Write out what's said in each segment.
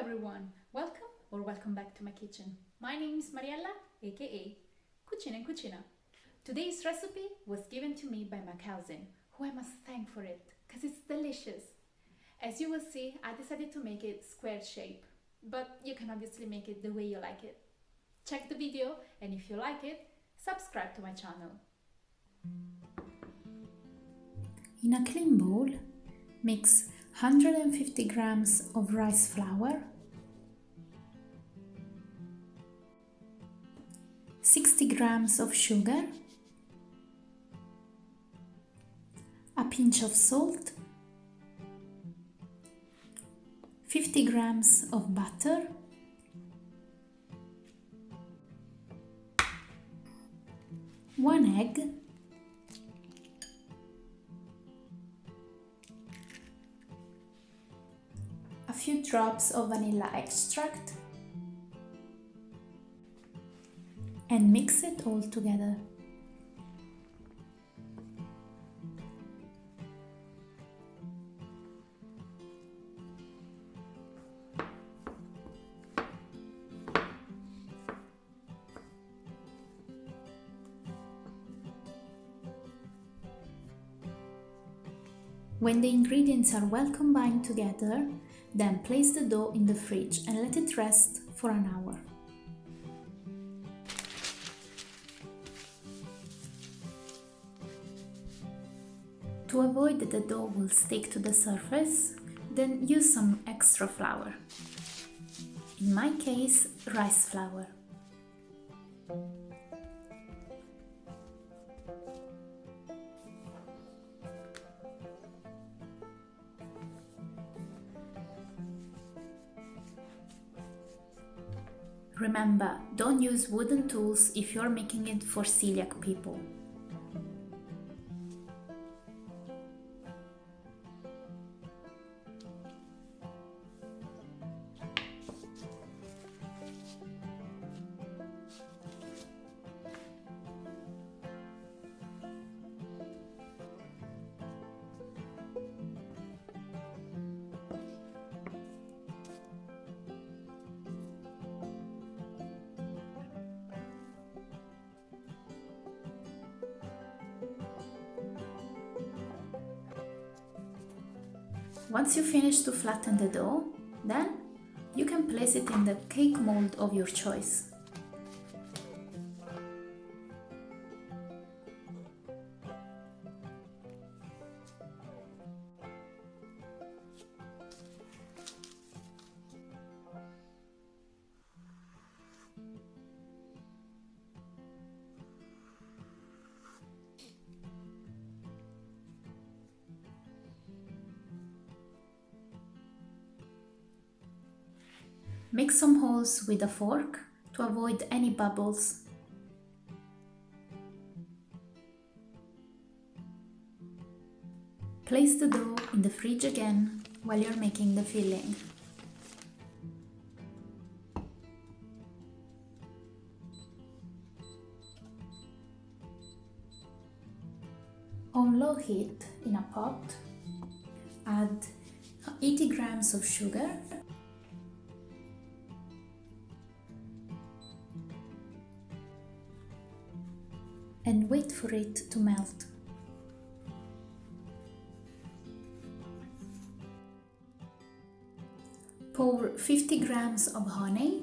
everyone, welcome back to my kitchen. My name is Mariella, aka Cucina. Today's recipe was given to me by my cousin, who I must thank for it, because it's delicious. As you will see, I decided to make it square shape, but you can obviously make it the way you like it. Check the video, and if you like it, subscribe to my channel. In a clean bowl, mix 150 grams of rice flour, 60 grams of sugar, a pinch of salt, 50 grams of butter, one egg, a few drops of vanilla extract, and mix it all together. When the ingredients are well combined together, then place the dough in the fridge and let it rest for an hour. To avoid that the dough will stick to the surface, then use some extra flour. In my case, rice flour. Remember, don't use wooden tools if you're making it for celiac people. Once you finish to flatten the dough, then you can place it in the cake mold of your choice. Make some holes with a fork to avoid any bubbles. Place the dough in the fridge again while you're making the filling. On low heat in a pot, add 80 grams of sugar, and wait for it to melt. Pour 50 grams of honey,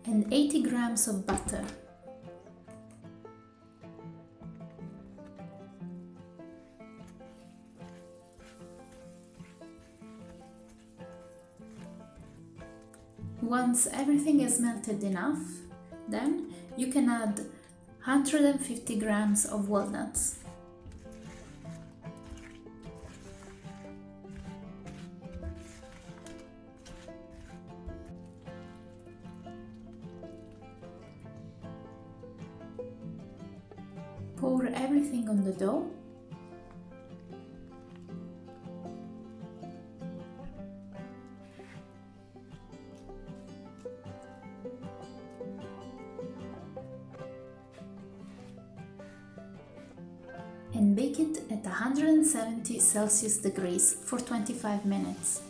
and 80 grams of butter. Once everything is melted enough, then you can add 150 grams of walnuts. Pour everything on the dough. And bake it at 170 Celsius degrees for 25 minutes.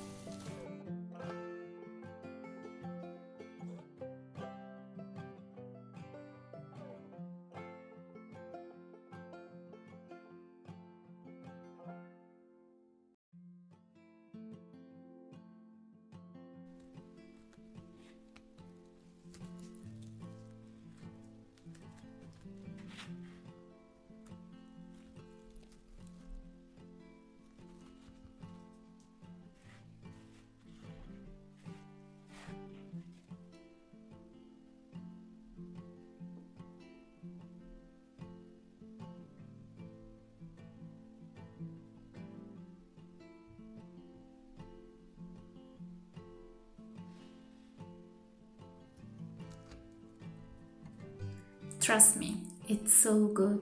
Trust me, it's so good.